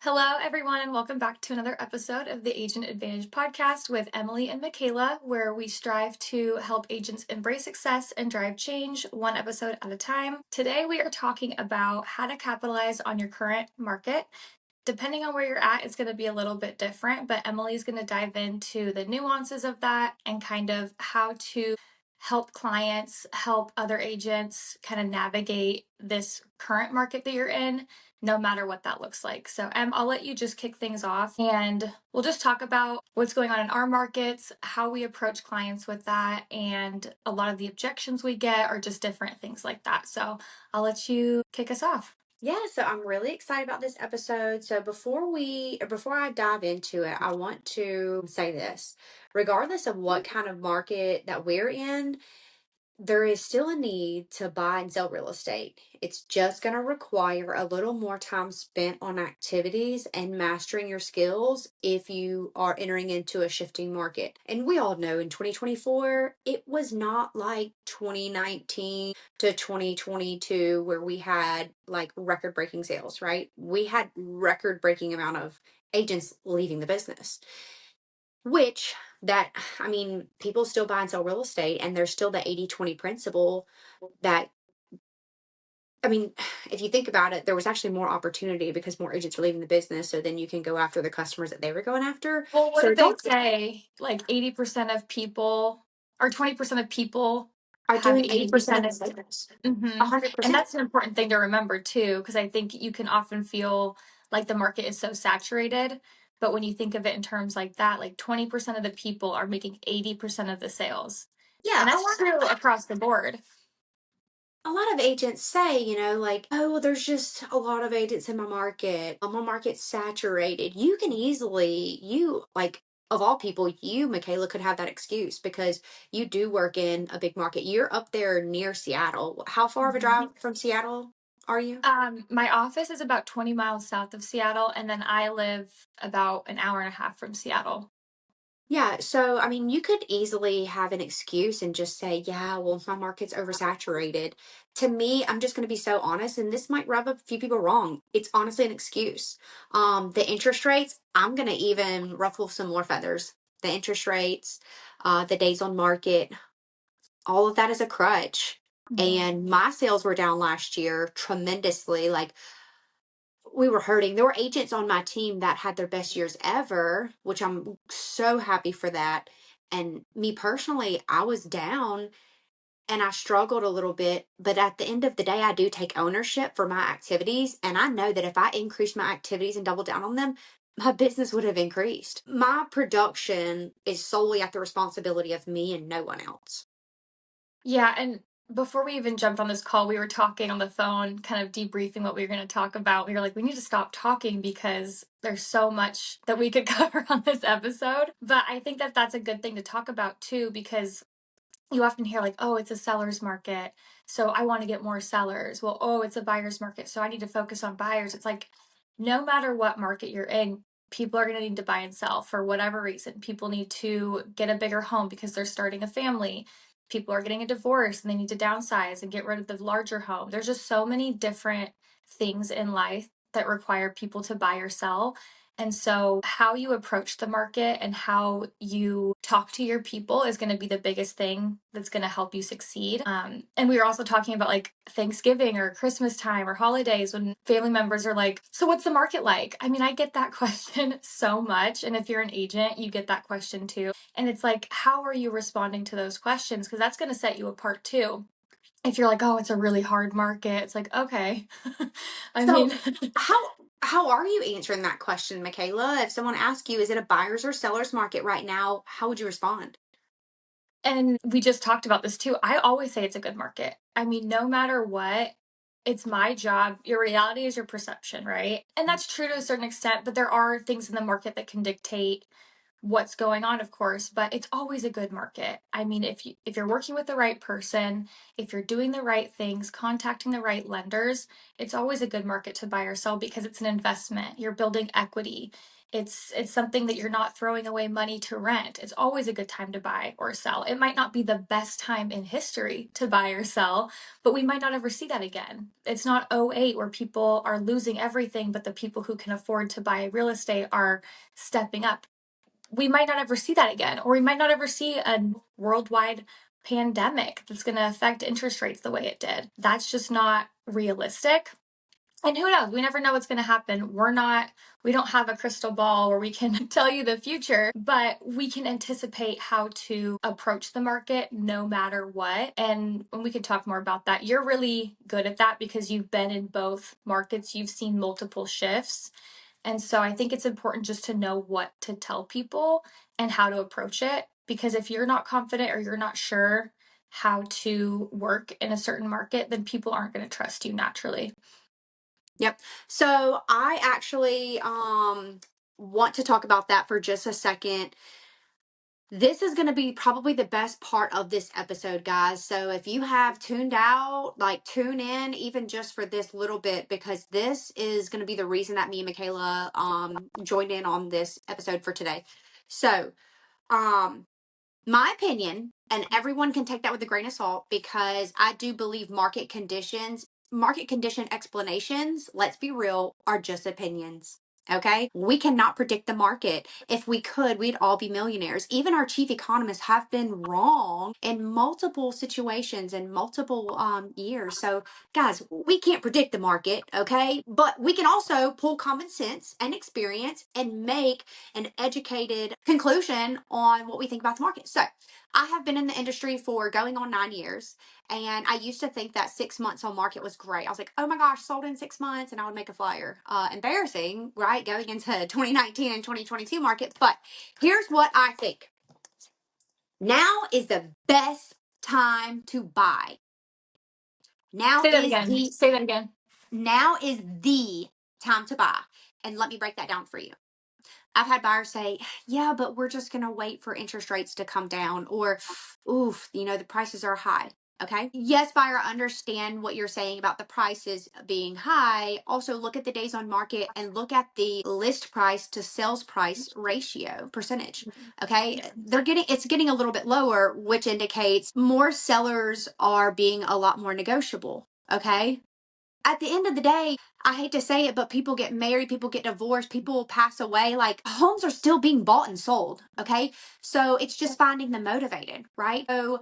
Hello, everyone, and welcome back to another episode of the Agent Advantage podcast with Emily and Michaela, where we strive to help agents embrace success and drive change one episode at a time. Today, we are talking about how to capitalize on your current market. Depending on where you're at, it's going to be a little bit different, but Emily's going to dive into the nuances of that and kind of how to help clients, help other agents kind of navigate this current market that you're in, no matter what that looks like. So, I'll let you just kick things off and we'll just talk about what's going on in our markets, how we approach clients with that, and a lot of the objections we get or just different things like that. So, I'll let you kick us off. Yeah, so I'm really excited about this episode. So before I dive into it, I want to say this. Regardless of what kind of market that we're in, there is still a need to buy and sell real estate. It's just going to require a little more time spent on activities and mastering your skills if you are entering into a shifting market. And we all know in 2024, it was not like 2019 to 2022 where we had like record breaking sales, right? We had record breaking amount of agents leaving the business. Which that, I mean, people still buy and sell real estate, and there's still the 80/20 principle that, I mean, if you think about it, there was actually more opportunity because more agents were leaving the business. So then you can go after the customers that they were going after. Well, what So did they don't say? Like 80% of people or 20% of people are have doing 80% 80% of of the business. hmm And 100%. that's an important thing to remember too, because I think you can often feel like the market is so saturated. But when you think of it in terms like that, like 20% of the people are making 80% of the sales. Yeah, And that's true across the board. a lot of agents say, like, oh, well, there's just a lot of agents in my market. My market's saturated. You can easily, like, of all people, you, Michaela, could have that excuse because you do work in a big market. You're up there near Seattle. How far of a Mhm. drive from Seattle are you? My office is about 20 miles south of Seattle, and then I live about an hour and a half from Seattle. Yeah, so I mean, you could easily have an excuse and just say, yeah, well, my market's oversaturated. To me, I'm just going to be so honest, and this might rub a few people wrong. It's honestly an excuse. The interest rates, I'm going to even ruffle some more feathers. The interest rates, the days on market, all of that is a crutch. Mhm. And my sales were down last year tremendously. Like, we were hurting. There were agents on my team that had their best years ever, which I'm so happy for that. And me personally, I was down and I struggled a little bit. But at the end of the day, I do take ownership for my activities. And I know that if I increased my activities and doubled down on them, my business would have increased. My production is solely at the responsibility of me and no one else. Yeah, and before we even jumped on this call, we were talking on the phone, kind of debriefing what we were going to talk about. We were like, we need to stop talking because there's so much that we could cover on this episode. But I think that that's a good thing to talk about too, because you often hear like, oh, it's a seller's market, so I want to get more sellers. Well, oh, it's a buyer's market, so I need to focus on buyers. It's like, no matter what market you're in, people are going to need to buy and sell for whatever reason. People need to get a bigger home because they're starting a family. People are getting a divorce and they need to downsize and get rid of the larger home. There's just so many different things in life that require people to buy or sell. And so, how you approach the market and how you talk to your people is going to be the biggest thing that's going to help you succeed. And we were also talking about like Thanksgiving or Christmas time or holidays when family members are like, so what's the market like? I mean, I get that question so much. And if you're an agent, you get that question too. And it's like, how are you responding to those questions? Because that's going to set you apart too. If you're like, oh, it's a really hard market, it's like, okay. I So mean, how are you answering that question, Michaela? If someone asks you, is it a buyer's or seller's market right now? How would you respond? and we just talked about this too. I always say it's a good market. I mean, no matter what, it's my job. Your reality is your perception, right? And that's true to a certain extent, but there are things in the market that can dictate what's going on, of course, but it's always a good market. I mean, if you're working with the right person, if you're doing the right things, contacting the right lenders, it's always a good market to buy or sell because it's an investment. You're building equity. It's something that you're not throwing away money to rent. It's always a good time to buy or sell. It might not be the best time in history to buy or sell, but we might not ever see that again. It's not '08 where people are losing everything, but the people who can afford to buy real estate are stepping up. We might not ever see that again, or we might not ever see a worldwide pandemic that's going to affect interest rates the way it did. That's just not realistic. And who knows? We never know what's going to happen. We don't have a crystal ball where we can tell you the future, but we can anticipate how to approach the market no matter what. And we can talk more about that. You're really good at that because you've been in both markets, you've seen multiple shifts. And so I think it's important just to know what to tell people and how to approach it. Because if you're not confident or you're not sure how to work in a certain market, then people aren't going to trust you naturally. Yep. So I actually want to talk about that for just a second. This is going to be probably the best part of this episode, guys. So if you have tuned out, like tune in even just for this little bit, because this is going to be the reason that me and Michaela joined in on this episode for today. So, um my opinion, and everyone can take that with a grain of salt, because I do believe market condition explanations, let's be real, are just opinions. Okay. We cannot predict the market. If we could, we'd all be millionaires. Even our chief economists have been wrong in multiple situations in multiple years. So, guys, we can't predict the market. Okay. But we can also pull common sense and experience and make an educated conclusion on what we think about the market. So, I have been in the industry for going on 9 years, and I used to think that 6 months on market was great. I was like, oh my gosh, sold in 6 months, and I would make a flyer. Embarrassing, right? Going into 2019 and 2022 market. But here's what I think: now is the best time to buy. Now Say that is again. the Say that again. now is the time to buy. And let me break that down for you. I've had buyers say, yeah, but we're just going to wait for interest rates to come down, or, oof, the prices are high. Okay. Yes, buyer, understand what you're saying about the prices being high. Also, look at the days on market and look at the list price to sales price ratio percentage. Okay. It's getting a little bit lower, which indicates more sellers are being a lot more negotiable. Okay. At the end of the day, I hate to say it, but people get married, people get divorced, people pass away. Like, homes are still being bought and sold. Okay. So it's just finding them motivated, right? So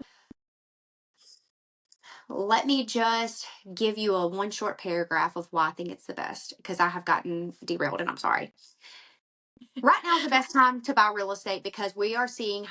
let me just give you a one short paragraph of why I think it's the best, because I have gotten derailed and I'm sorry. Right now is the best time to buy real estate because we are seeing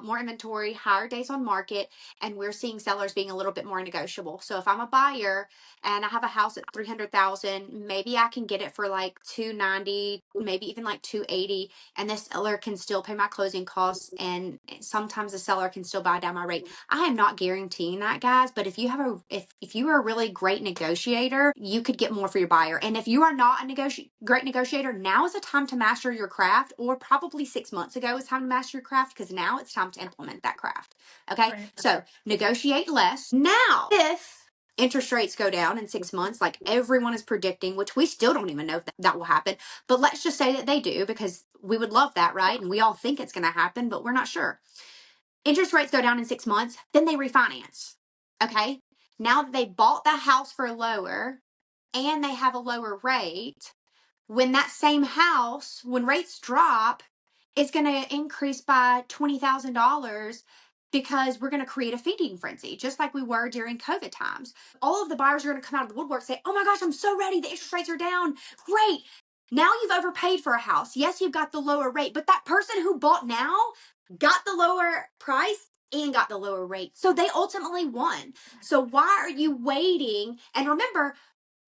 more inventory, higher days on market, and we're seeing sellers being a little bit more negotiable. So if I'm a buyer and I have a house at 300,000, maybe I can get it for like 290, maybe even like 280, and the seller can still pay my closing costs, and sometimes the seller can still buy down my rate. I am not guaranteeing that, guys, but if you are a really great negotiator, you could get more for your buyer. And if you are not a great negotiator, now is the time to master your craft, or probably 6 months ago is time to master your craft, because now it's time to implement that craft. Okay. Right. So negotiate less. Now, if interest rates go down in 6 months, like everyone is predicting, which we still don't even know if that will happen, but let's just say that they do, because we would love that, right? And we all think it's going to happen, but we're not sure. Interest rates go down in 6 months, then they refinance. Okay. Now that they bought the house for lower and they have a lower rate, when that same house, when rates drop, it's going to increase by $20,000, because we're going to create a feeding frenzy, just like we were during COVID times. All of the buyers are going to come out of the woodwork, say, oh my gosh, I'm so ready. The interest rates are down. Great. Now you've overpaid for a house. Yes, you've got the lower rate, but that person who bought now got the lower price and got the lower rate. So they ultimately won. So why are you waiting? And remember,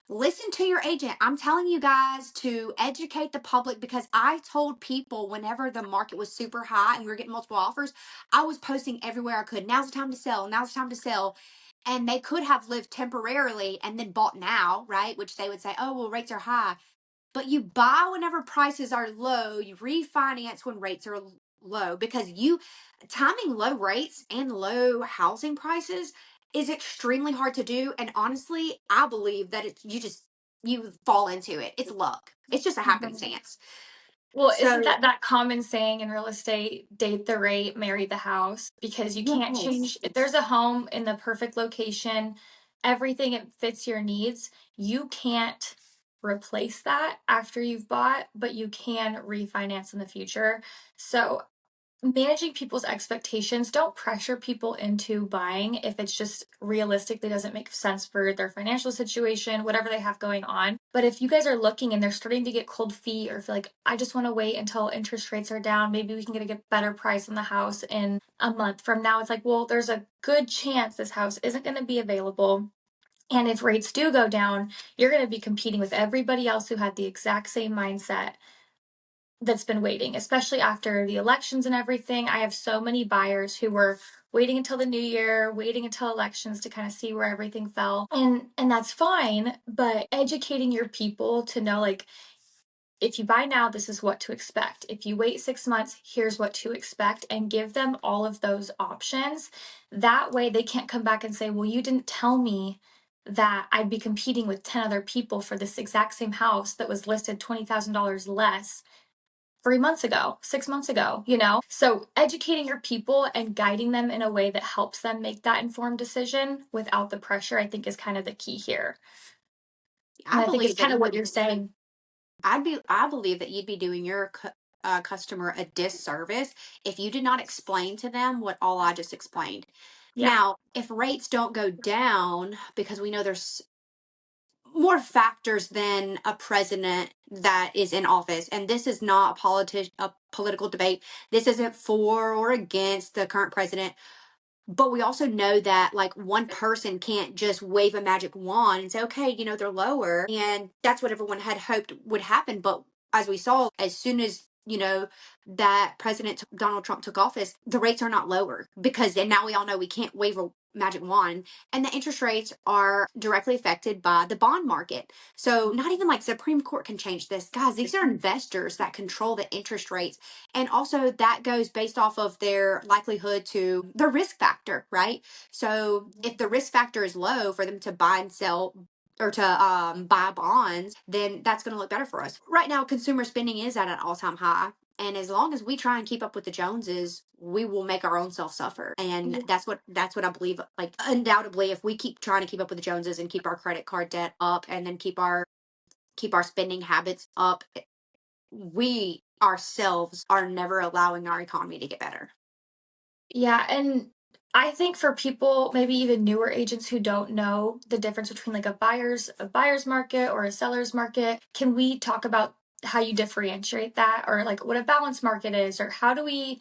listen to your agent. I'm telling you guys to educate the public, because I told people whenever the market was super high and we were getting multiple offers, I was posting everywhere I could. Now's the time to sell. Now's the time to sell. And they could have lived temporarily and then bought now, right? Which they would say, oh, well, rates are high. But you buy whenever prices are low, you refinance when rates are low, because timing low rates and low housing prices is extremely hard to do. And honestly, I believe that you fall into it. It's luck. It's just a Mhm. happenstance. Well, isn't So, that common saying in real estate, date the rate, marry the house? Because you can't yes. change if there's a home in the perfect location, everything it fits your needs, you can't replace that after you've bought, but you can refinance in the future. So managing people's expectations, don't pressure people into buying if it's just realistically doesn't make sense for their financial situation, whatever they have going on. But if you guys are looking and they're starting to get cold feet or feel like I just want to wait until interest rates are down, maybe we can get a better price on the house in a month from now, it's like, well, there's a good chance this house isn't going to be available. And if rates do go down, you're going to be competing with everybody else who had the exact same mindset that's been waiting, especially after the elections and everything. I have so many buyers who were waiting until the new year, waiting until elections to kind of see where everything fell. And that's fine, but educating your people to know like if you buy now, this is what to expect. If you wait 6 months, here's what to expect, and give them all of those options. That way they can't come back and say, well, you didn't tell me that I'd be competing with 10 other people for this exact same house that was listed $20,000 less 3 months ago, 6 months ago, you know? So educating your people and guiding them in a way that helps them make that informed decision without the pressure, I think is kind of the key here. And I I think it's believe that kind of what you're saying. I believe that you'd be doing your customer a disservice if you did not explain to them what all I just explained. Yeah. Now, if rates don't go down, because we know there's more factors than a president that is in office, and this is not a political debate. This isn't for or against the current president. But we also know that like one person can't just wave a magic wand and say, okay, they're lower. And that's what everyone had hoped would happen. But as we saw, as soon as, that Donald Trump took office, the rates are not lower because and now we all know we can't wave a magic wand. And the interest rates are directly affected by the bond market. So not even like Supreme Court can change this. Guys, these are investors that control the interest rates, and also that goes based off of their likelihood to their risk factor, right? So if the risk factor is low for them to buy and sell or to buy bonds, then that's going to look better for us. Right now, consumer spending is at an all-time high. And as long as we try and keep up with the Joneses, we will make our own self suffer. And that's what I believe. Like undoubtedly, if we keep trying to keep up with the Joneses and keep our credit card debt up and then keep our spending habits up, we ourselves are never allowing our economy to get better. Yeah, and I think for people, maybe even newer agents who don't know the difference between like a buyer's market or a seller's market, can we talk about how you differentiate that or like what a balanced market is or how do we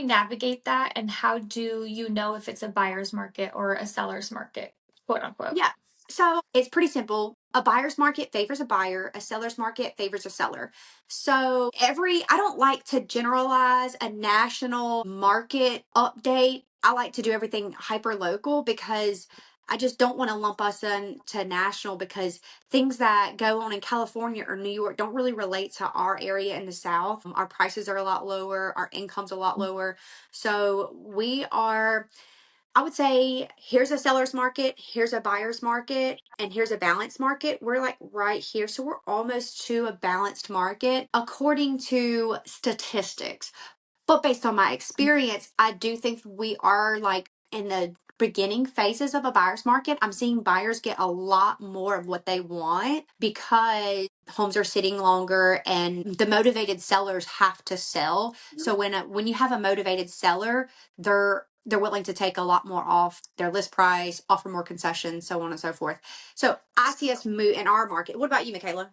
navigate that and how do you know if it's a buyer's market or a seller's market, quote unquote? Yeah. So it's pretty simple. A buyer's market favors a buyer, a seller's market favors a seller. So I don't like to generalize a national market update. I like to do everything hyper local because I just don't want to lump us into national because things that go on in California or New York don't really relate to our area in the South. Our prices are a lot lower, our income's a lot lower. So I would say here's a seller's market, here's a buyer's market, and here's a balanced market. We're like right here. So we're almost to a balanced market according to statistics. But based on my experience, I do think we are like in the beginning phases of a buyer's market. I'm seeing buyers get a lot more of what they want because homes are sitting longer and the motivated sellers have to sell. So when you have a motivated seller, they're willing to take a lot more off their list price, offer more concessions, so on and so forth. So I see us move in our market. What about you, Michaela?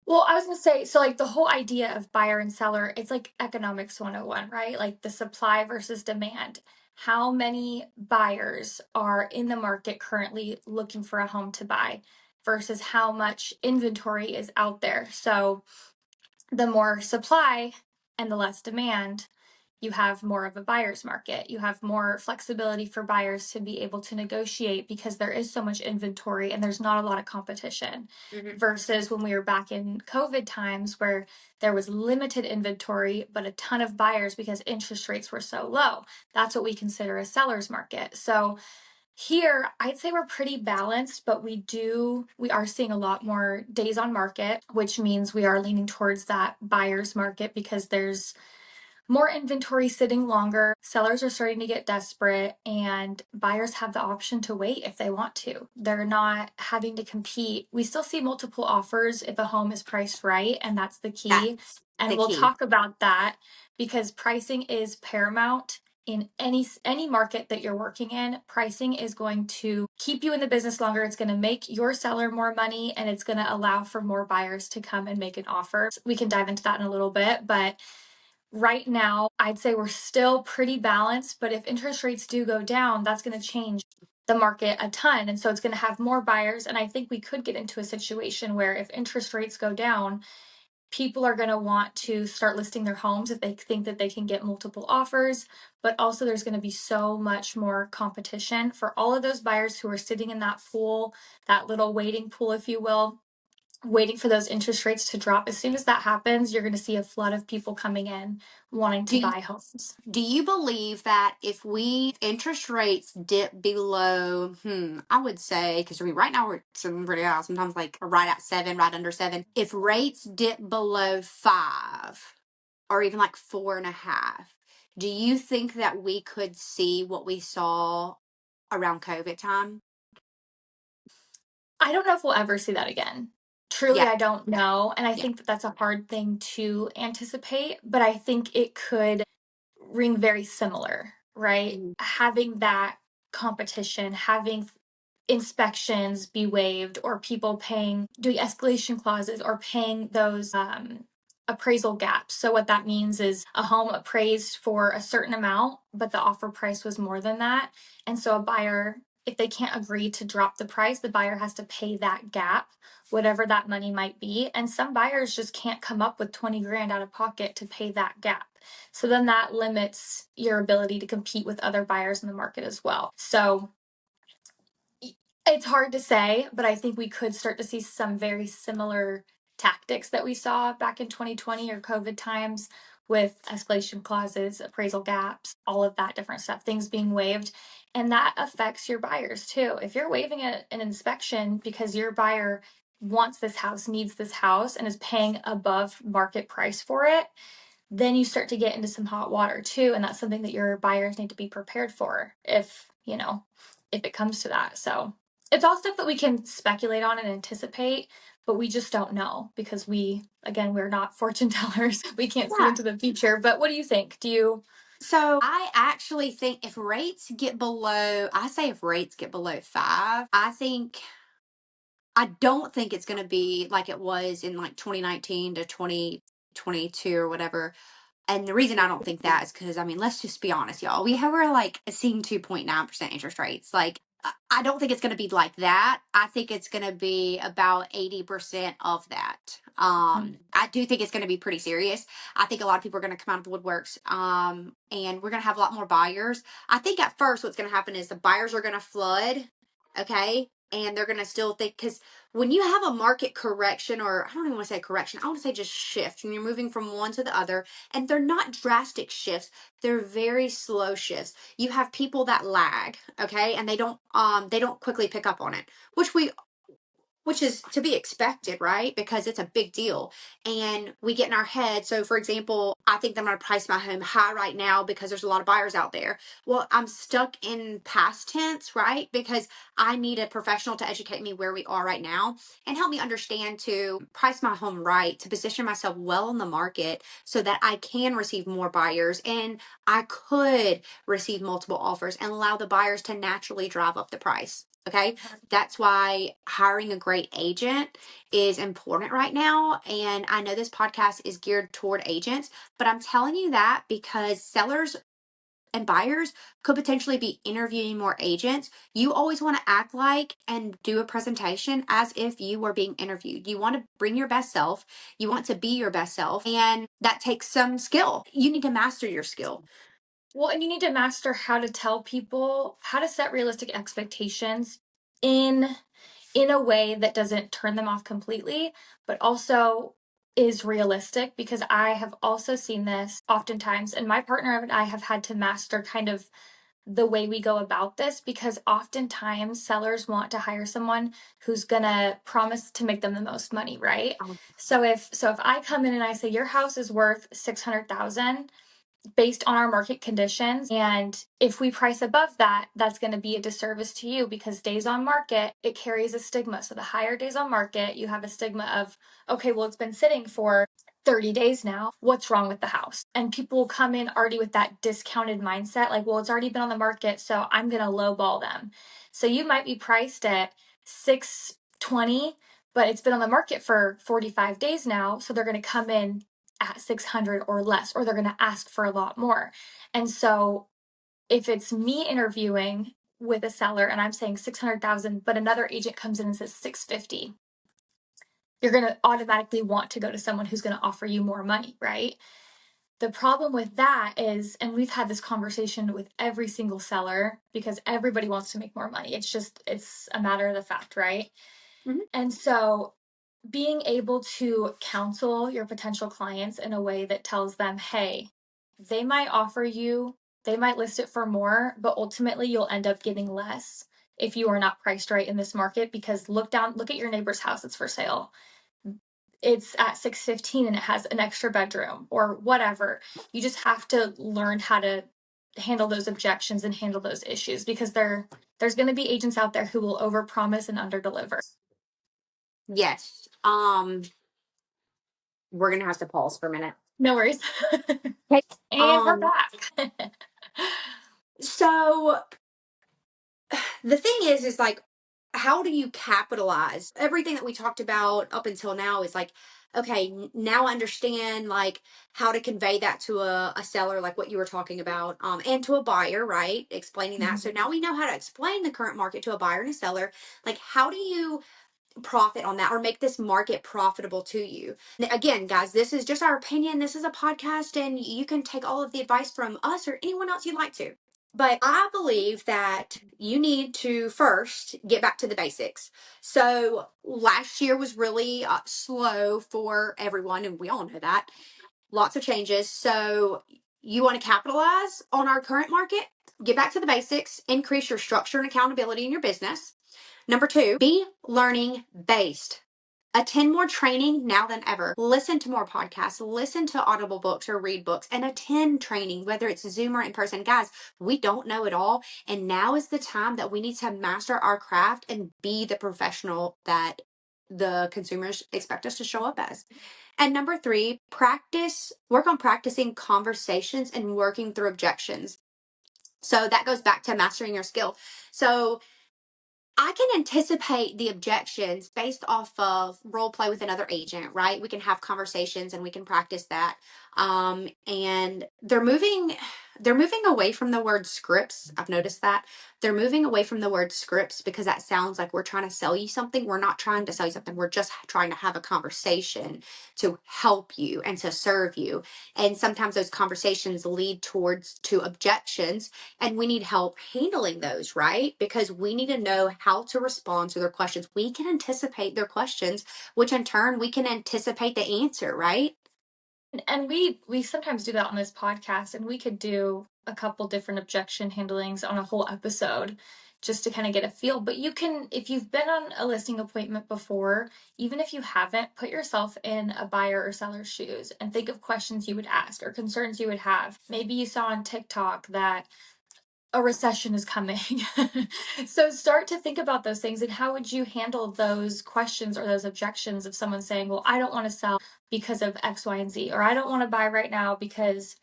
Well, I was gonna say, so like the whole idea of buyer and seller, it's like economics 101, right? Like the supply versus demand. How many buyers are in the market currently looking for a home to buy versus how much inventory is out there? So the more supply and the less demand, you have more of a buyer's market. You have more flexibility for buyers to be able to negotiate because there is so much inventory and there's not a lot of competition. Hmm. Versus when we were back in COVID times where there was limited inventory but a ton of buyers because interest rates were so low. That's what we consider a seller's market. So Here, I'd say we're pretty balanced, but we are seeing a lot more days on market, which means we are leaning towards that buyer's market because there's more inventory sitting longer. Sellers are starting to get desperate, and buyers have the option to wait if they want to. They're not having to compete. We still see multiple offers if a home is priced right, and that's the key. That's And the we'll key. talk about that because pricing is paramount in any market that you're working in. Pricing is going to keep you in the business longer. It's going to make your seller more money, and it's going to allow for more buyers to come and make an offer. We can dive into that in a little bit, but right now, I'd say we're still pretty balanced, but if interest rates do go down, that's going to change the market a ton. And so it's going to have more buyers. And I think we could get into a situation where if interest rates go down, people are going to want to start listing their homes if they think that they can get multiple offers. But also, there's going to be so much more competition for all of those buyers who are sitting in that pool, that little waiting pool, if you will, waiting for those interest rates to drop. As soon as that happens, you're going to see a flood of people coming in wanting to Do buy homes. Do you believe that if interest rates dip below, I would say, because I mean, right now we're sitting pretty high, sometimes like right at seven, right under seven. If rates dip below five or even like four and a half, do you think that we could see what we saw around COVID time? I don't know if we'll ever see that again. Truly, Yeah. I don't know. And I Yeah. think that that's a hard thing to anticipate, but I think it could ring very similar, right? Mhm. Having that competition, having inspections be waived, or people paying, doing escalation clauses, or paying those appraisal gaps. So, what that means is a home appraised for a certain amount, but the offer price was more than that. And so, a buyer, if they can't agree to drop the price, the buyer has to pay that gap, whatever that money might be. And some buyers just can't come up with 20 grand out of pocket to pay that gap. So then that limits your ability to compete with other buyers in the market as well. So it's hard to say, but I think we could start to see some very similar tactics that we saw back in 2020 or COVID times with escalation clauses, appraisal gaps, all of that different stuff, things being waived. And that affects your buyers too. If you're waiving an inspection because your buyer wants this house, needs this house, and is paying above market price for it, then you start to get into some hot water too. And that's something that your buyers need to be prepared for if it comes to that. So it's all stuff that we can speculate on and anticipate, but we just don't know because we're not fortune tellers. We can't see Yeah. into the future. But what do you think? Do you? So I actually think if rates get below five, I don't think it's going to be like it was in like 2019 to 2022 or whatever. And the reason I don't think that is because, I mean, let's just be honest, y'all. Were like seeing 2.9% interest rates. Like, I don't think it's going to be like that. I think it's going to be about 80% of that. I do think it's going to be pretty serious. I think a lot of people are going to come out of the woodworks, and we're going to have a lot more buyers. I think at first what's going to happen is the buyers are going to flood, okay? And they're going to still think, because when you have a market correction, or I don't even want to say correction, I want to say just shift, when you're moving from one to the other, and they're not drastic shifts, they're very slow shifts. You have people that lag, okay, and they don't quickly pick up on it, which is to be expected, right? Because it's a big deal. And we get in our head. So, for example, I think I'm going to price my home high right now because there's a lot of buyers out there. Well, I'm stuck in past tense, right? Because I need a professional to educate me where we are right now and help me understand to price my home right, to position myself well in the market so that I can receive more buyers and I could receive multiple offers and allow the buyers to naturally drive up the price. Okay. That's why hiring a great agent is important right now. And I know this podcast is geared toward agents, but I'm telling you that because sellers and buyers could potentially be interviewing more agents. You always want to act like and do a presentation as if you were being interviewed. You want to bring your best self. You want to be your best self. And that takes some skill. You need to master your skill. Well, and you need to master how to tell people how to set realistic expectations in in a way that doesn't turn them off completely, but also is realistic because I have also seen this oftentimes, and my partner and I have had to master kind of the way we go about this, because oftentimes sellers want to hire someone who's gonna promise to make them the most money, right? So if I come in and I say your house is worth 600,000 based on our market conditions, and if we price above that, that's going to be a disservice to you, because days on market, it carries a stigma. So the higher days on market, you have a stigma of, okay, well, it's been sitting for 30 days now. What's wrong with the house? And people will come in already with that discounted mindset, like, well, it's already been on the market, so I'm going to lowball them. So you might be priced at 620, but it's been on the market for 45 days now, so they're going to come in at 600 or less, or they're going to ask for a lot more. And so if it's me interviewing with a seller and I'm saying 600,000, but another agent comes in and says 650, you're going to automatically want to go to someone who's going to offer you more money, right? The problem with that is, and we've had this conversation with every single seller, because everybody wants to make more money. It's a matter of the fact, right? Mhm. And so being able to counsel your potential clients in a way that tells them, hey, they might offer you, they might list it for more, but ultimately you'll end up getting less if you are not priced right in this market. Because look at your neighbor's house that's for sale. It's at 615 and it has an extra bedroom or whatever. You just have to learn how to handle those objections and handle those issues, because there's going to be agents out there who will overpromise and underdeliver. Yes. We're gonna have to pause for a minute. No worries. Okay. And we're back. So the thing is like, how do you capitalize everything that we talked about up until now? Is like, okay, now I understand like how to convey that to a seller, like what you were talking about, and to a buyer, right? Explaining that. So now we know how to explain the current market to a buyer and a seller. Like, how do you profit on that or make this market profitable to you? Again, guys, this is just our opinion. This is a podcast, and you can take all of the advice from us or anyone else you'd like to. But I believe that you need to first get back to the basics. So last year was really slow for everyone, and we all know that. Lots of changes. So you want to capitalize on our current market, get back to the basics, increase your structure and accountability in your business. Number two, be learning based. Attend more training now than ever. Listen to more podcasts, listen to audible books or read books, and attend training, whether it's Zoom or in person. Guys, we don't know it all. And now is the time that we need to master our craft and be the professional that the consumers expect us to show up as. And number three, work on practicing conversations and working through objections. So that goes back to mastering your skill. So I can anticipate the objections based off of role play with another agent, right? We can have conversations and we can practice that. And they're moving away from the word scripts. I've noticed that they're moving away from the word scripts because that sounds like we're trying to sell you something. We're not trying to sell you something. We're just trying to have a conversation to help you and to serve you. And sometimes those conversations lead towards to objections, and we need help handling those, right? Because we need to know how to respond to their questions. We can anticipate their questions, which in turn we can anticipate the answer, right? And we sometimes do that on this podcast, and we could do a couple different objection handlings on a whole episode just to kind of get a feel. But you can, if you've been on a listing appointment before, even if you haven't, put yourself in a buyer or seller's shoes and think of questions you would ask or concerns you would have. Maybe you saw on TikTok that a recession is coming. So start to think about those things, and how would you handle those questions or those objections of someone saying, well, I don't want to sell because of X, Y, and Z, or I don't want to buy right now because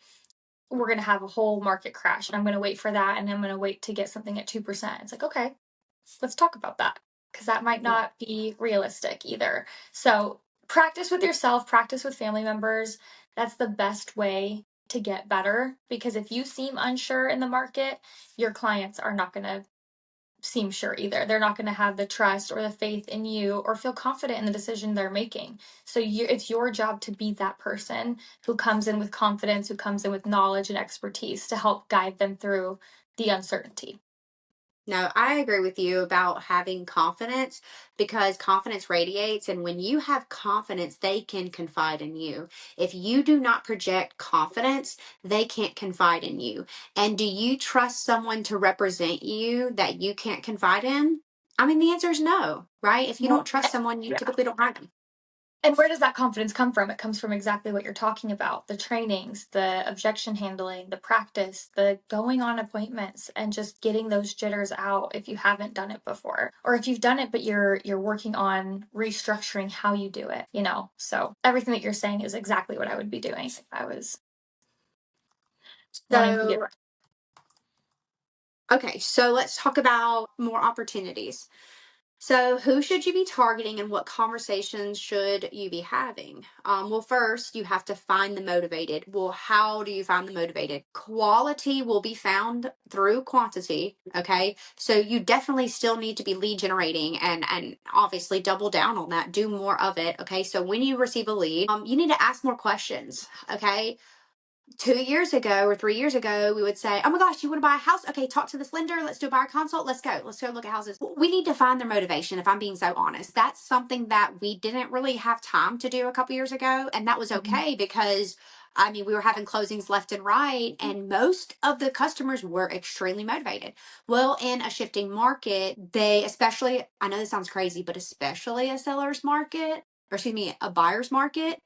we're going to have a whole market crash and I'm going to wait for that and I'm going to wait to get something at 2%. It's like, okay, let's talk about that, because that might not be realistic either. So practice with yourself, practice with family members. That's the best way to get better, because if you seem unsure in the market, your clients are not going to seem sure either. They're not going to have the trust or the faith in you or feel confident in the decision they're making. So it's your job to be that person who comes in with confidence, who comes in with knowledge and expertise to help guide them through the uncertainty. No, I agree with you about having confidence because confidence radiates. And when you have confidence, they can confide in you. If you do not project confidence, they can't confide in you. And do you trust someone to represent you that you can't confide in? I mean, the answer is no, right? If you don't Well, trust someone, you yeah. typically don't hire them. And where does that confidence come from? It comes from exactly what you're talking about, the trainings, the objection handling, the practice, the going on appointments and just getting those jitters out if you haven't done it before. Or if you've done it but you're working on restructuring how you do it, you know. So everything that you're saying is exactly what I would be doing if I was wanting to get. So, okay, so let's talk about more opportunities. So, who should you be targeting and what conversations should you be having? Well, first, you have to find the motivated. Well, how do you find the motivated? Quality will be found through quantity. Okay. So, you definitely still need to be lead generating and obviously double down on that, do more of it. Okay. So, when you receive a lead, you need to ask more questions. Okay. 2 years ago or 3 years ago, we would say, "Oh my gosh, you want to buy a house? Okay, talk to this lender. Let's do a buyer consult. Let's go. Let's go look at houses." We need to find their motivation, if I'm being so honest. That's something that we didn't really have time to do a couple years ago. And that was Mhm. okay because, I mean, we were having closings left and right, and most of the customers were extremely motivated. Well, in a shifting market, they, especially, I know this sounds crazy, but especially a seller's market, or excuse me, a buyer's market,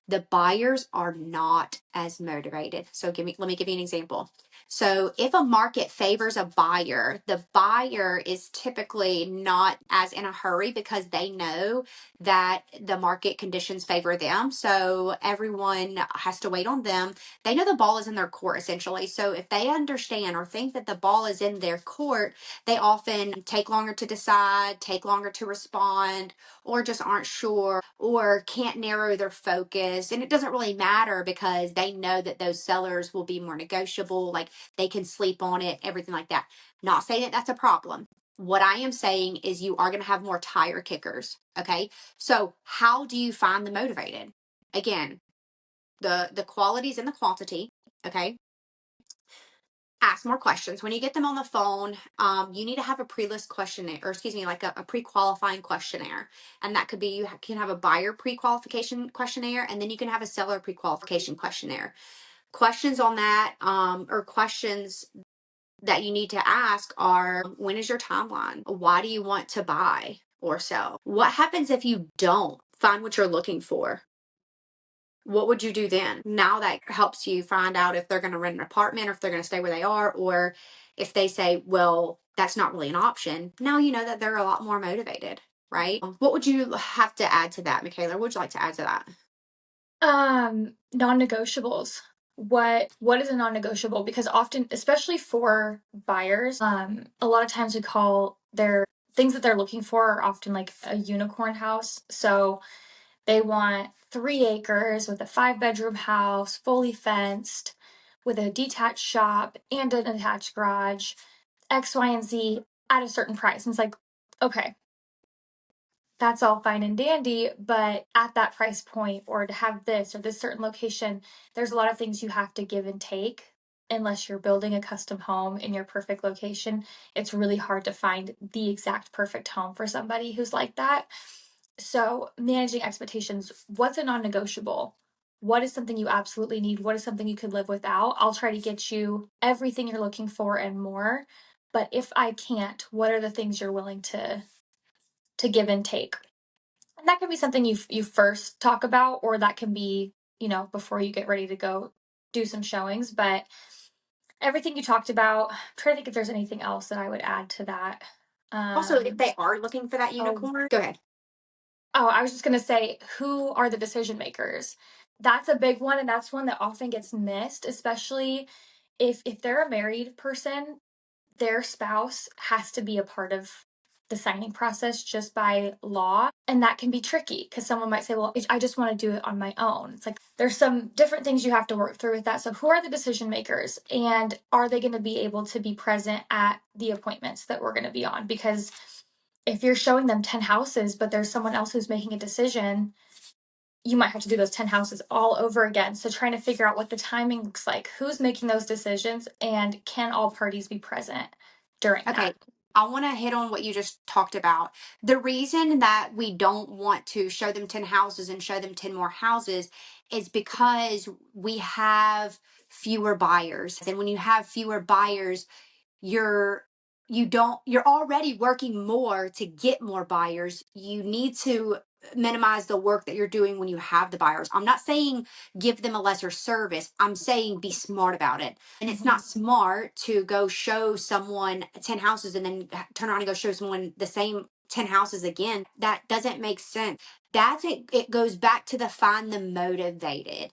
the buyers are not as motivated. So let me give you an example. So if a market favors a buyer, the buyer is typically not as in a hurry because they know that the market conditions favor them. So everyone has to wait on them. They know the ball is in their court essentially. So if they understand or think that the ball is in their court, they often take longer to decide, take longer to respond, or just aren't sure or can't narrow their focus. And it doesn't really matter because they know that those sellers will be more negotiable, like they can sleep on it, everything like that. Not saying that that's a problem. What I am saying is you are going to have more tire kickers. Okay. So how do you find the motivated? Again, the qualities and the quantity. Okay. Ask more questions. When you get them on the phone, you need to have a pre-list questionnaire, or excuse me, like a pre-qualifying questionnaire. And that could be, you can have a buyer pre-qualification questionnaire, and then you can have a seller pre-qualification questionnaire. Questions on that, or questions that you need to ask are, when is your timeline? Why do you want to buy or sell? What happens if you don't find what you're looking for? What would you do then? Now that helps you find out if they're going to rent an apartment or if they're going to stay where they are, or if they say, well, that's not really an option. Now you know that they're a lot more motivated, right? What would you have to add to that, Michaela? What would you like to add to that? Non-negotiables. What is a non-negotiable? Because often, especially for buyers, a lot of times we call their things that they're looking for are often like a unicorn house. So they want 3 acres with a 5 bedroom house, fully fenced, with a detached shop and an attached garage, X, Y, and Z at a certain price. And it's like, okay, that's all fine and dandy, but at that price point, or to have this or this certain location, there's a lot of things you have to give and take. Unless you're building a custom home in your perfect location, it's really hard to find the exact perfect home for somebody who's like that. So, managing expectations, what's a non negotiable? What is something you absolutely need? What is something you could live without? I'll try to get you everything you're looking for and more. But if I can't, what are the things you're willing to give and take? And that can be something you first talk about, or that can be, before you get ready to go do some showings. But everything you talked about, try to think if there's anything else that I would add to that. Also, if Um, they are looking for that oh, unicorn, go ahead. oh, I was just gonna say, who are the decision makers? That's a big one, and that's one that often gets missed, especially if they're a married person, their spouse has to be a part of the signing process just by law. And that can be tricky because someone might say, well, I just want to do it on my own. It's like there's some different things you have to work through with that. So, who are the decision makers? And are they going to be able to be present at the appointments that we're going to be on? Because if you're showing them 10 houses, but there's someone else who's making a decision, you might have to do those 10 houses all over again. So, trying to figure out what the timing looks like, who's making those decisions, and can all parties be present during Okay. that? I want to hit on what you just talked about. The reason that we don't want to show them 10 houses and show them 10 more houses is because we have fewer buyers. And when you have fewer buyers, you're you're already working more to get more buyers. You need to minimize the work that you're doing when you have the buyers. I'm not saying give them a lesser service. I'm saying be smart about it. And it's Mhm. not smart to go show someone 10 houses and then turn around and go show someone the same 10 houses again. That doesn't make sense. That's it. It goes back to the find the motivated.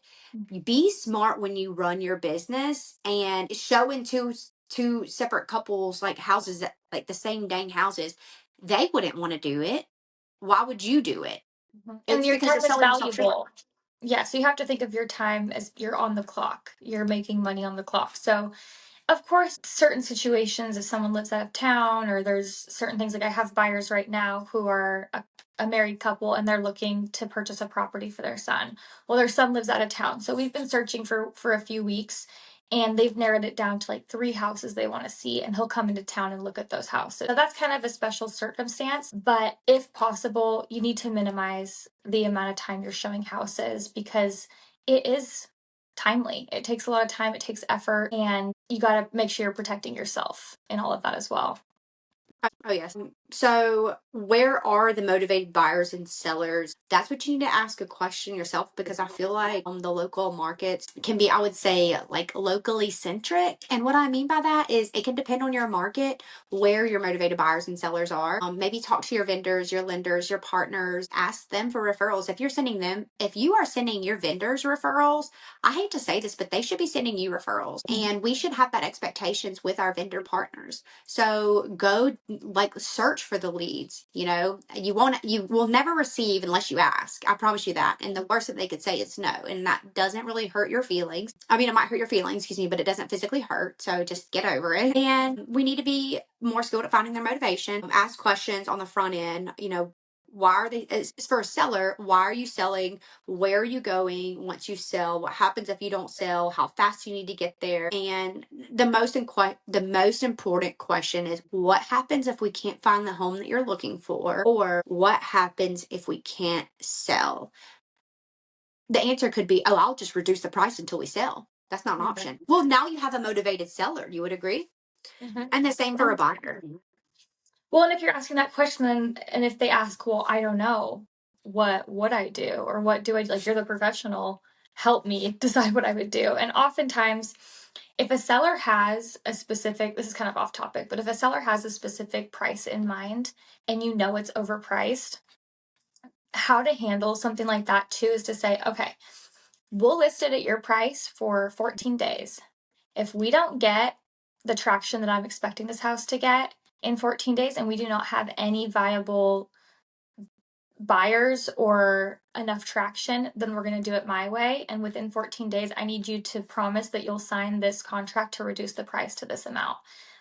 Be smart when you run your business, and showing two separate couples like houses that like the same dang houses, they wouldn't want to do it. Why would you do it? Mhm. And It's your because you're time is selling yourself short. valuable. Yeah, so you have to think of your time as you're on the clock. You're making money on the clock. So of course, certain situations, if someone lives out of town or there's certain things, like I have buyers right now who are a married couple and they're looking to purchase a property for their son. Well, their son lives out of town. So we've been searching for a few weeks and they've narrowed it down to like 3 houses they want to see, and he'll come into town and look at those houses. So that's kind of a special circumstance, but if possible, you need to minimize the amount of time you're showing houses because it is timely. It takes a lot of time, it takes effort, and you got to make sure you're protecting yourself in all of that as well. Oh, yes. So, where are the motivated buyers and sellers? That's what you need to ask a question yourself, because I feel like the local markets can be, I would say, like locally centric. And what I mean by that is it can depend on your market where your motivated buyers and sellers are. Maybe talk to your vendors, your lenders, your partners, ask them for referrals. If you are sending your vendors referrals, I hate to say this, but they should be sending you referrals. And we should have that expectations with our vendor partners. So go like search for the leads. You will never receive unless you ask. I promise you that. And the worst that they could say is no. And that doesn't really hurt your feelings. I mean, it might hurt your feelings, excuse me, but it doesn't physically hurt. So just get over it. And we need to be more skilled at finding their motivation. Ask questions on the front end. Why are they, as for a seller, why are you selling? Where are you going once you sell? What happens if you don't sell? How fast you need to get there? And the most important question is, what happens if we can't find the home that you're looking for? Or what happens if we can't sell? The answer could be, oh, I'll just reduce the price until we sell. That's not an option. Well, now you have a motivated seller. You would agree? Mm-hmm. And the same for a buyer. Well, and if you're asking that question, then, and if they ask, well, I don't know, what would I do? Or what do I, like, you're the professional, help me decide what I would do. And oftentimes, if a seller has a specific, this is kind of off topic, but if a seller has a specific price in mind and you know it's overpriced, how to handle something like that too is to say, okay, we'll list it at your price for 14 days. If we don't get the traction that I'm expecting this house to get in 14 days and we do not have any viable buyers or enough traction, then we're going to do it my way. And within 14 days, I need you to promise that you'll sign this contract to reduce the price to this amount.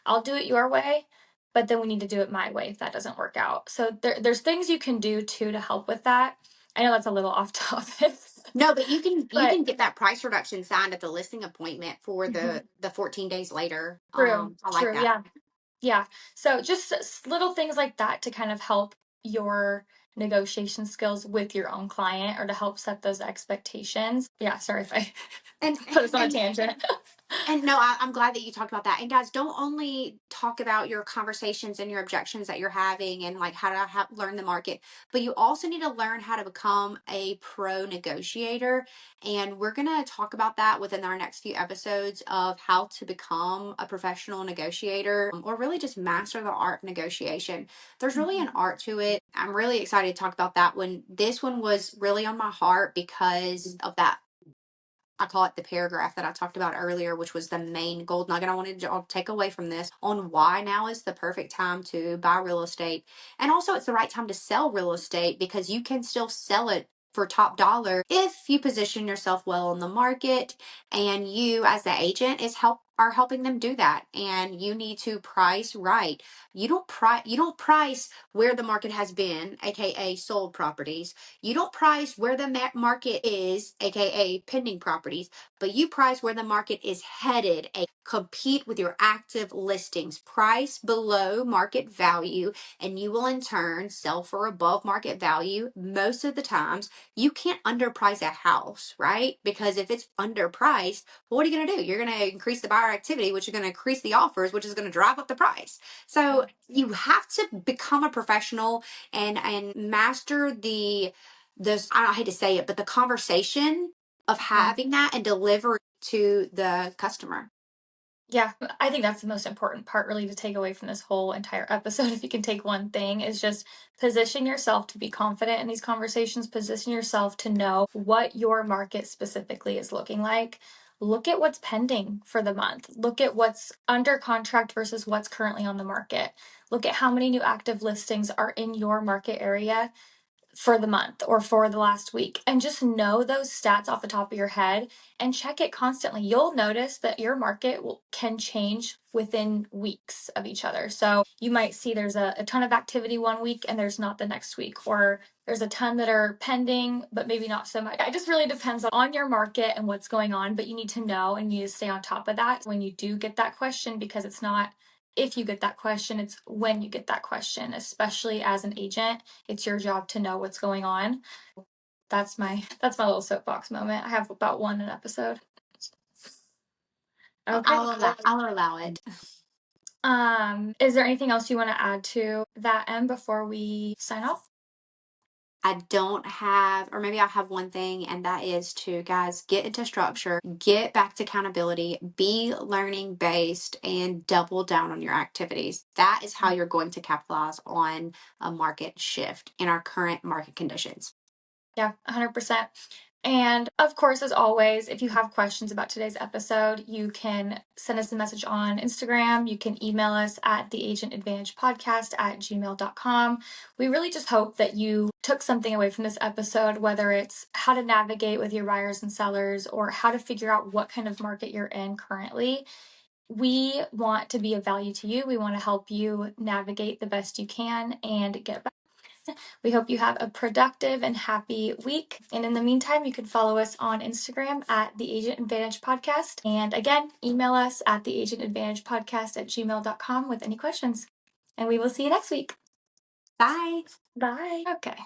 I'll do it your way, but then we need to do it my way if that doesn't work out. So there's things you can do too to help with that. I know that's a little off topic. No, but you can But get that price reduction signed at the listing appointment for mhm, the 14 days later. true, I like true, that. yeah. Yeah. So just little things like that to kind of help your negotiation skills with your own client or to help set those expectations. Yeah, sorry if I And put us on a and tangent. And no, I'm glad that you talked about that. And guys, don't only talk about your conversations and your objections that you're having and like how to learn the market, but you also need to learn how to become a pro negotiator. And we're going to talk about that within our next few episodes of how to become a professional negotiator, or really just master the art of negotiation. There's really an art to it. I'm really excited to talk about that one. This one was really on my heart because of that. I call it the paragraph that I talked about earlier, which was the main gold nugget I wanted to take away from this on why now is the perfect time to buy real estate. And also, it's the right time to sell real estate because you can still sell it for top dollar if you position yourself well on the market, and you as the agent are helping them do that. And you need to price right. You don't price where the market has been, aka sold properties. You don't price where the market is, aka pending properties. but you price where the market is headed. Compete with your active listings, price below market value, and you will in turn sell for above market value. Most of the times, you can't underprice a house, right? Because if it's underpriced, what are you going to do? You're going to increase the buyer activity, which is going to increase the offers, which is going to drive up the price. So you have to become a professional and master I hate to say it, but the conversation of having that and delivering to the customer. Yeah, I think that's the most important part really to take away from this whole entire episode. If you can take one thing, is just position yourself to be confident in these conversations, position yourself to know what your market specifically is looking like. Look at what's pending for the month. Look at what's under contract versus what's currently on the market. Look at how many new active listings are in your market area for the month or for the last week, and just know those stats off the top of your head and check it constantly. You'll notice that your market can change within weeks of each other. So you might see there's a ton of activity one week and there's not the next week, or there's a ton that are pending but maybe not so much. It just really depends on your market and what's going on, but you need to know and you need to stay on top of that when you do get that question, because it's not if you get that question, it's when you get that question, especially as an agent. It's your job to know what's going on. That's my little soapbox moment. I have about one an episode. Okay. I'll allow it. Is there anything else you want to add to that, Em, before we sign off? I don't have, or maybe I'll have one thing, and that is to, guys, get into structure, get back to accountability, be learning based, and double down on your activities. That is how you're going to capitalize on a market shift in our current market conditions. Yeah, 100%. And of course, as always, if you have questions about today's episode, you can send us a message on Instagram. You can email us at theagentadvantagepodcast@gmail.com. We really just hope that you took something away from this episode, whether it's how to navigate with your buyers and sellers or how to figure out what kind of market you're in currently. We want to be of value to you. We want to help you navigate the best you can and get back. We hope you have a productive and happy week. And in the meantime, you can follow us on Instagram at the Agent Advantage Podcast. And again, email us at the Agent Advantage Podcast at gmail.com with any questions. And we will see you next week. Bye. Bye. Okay.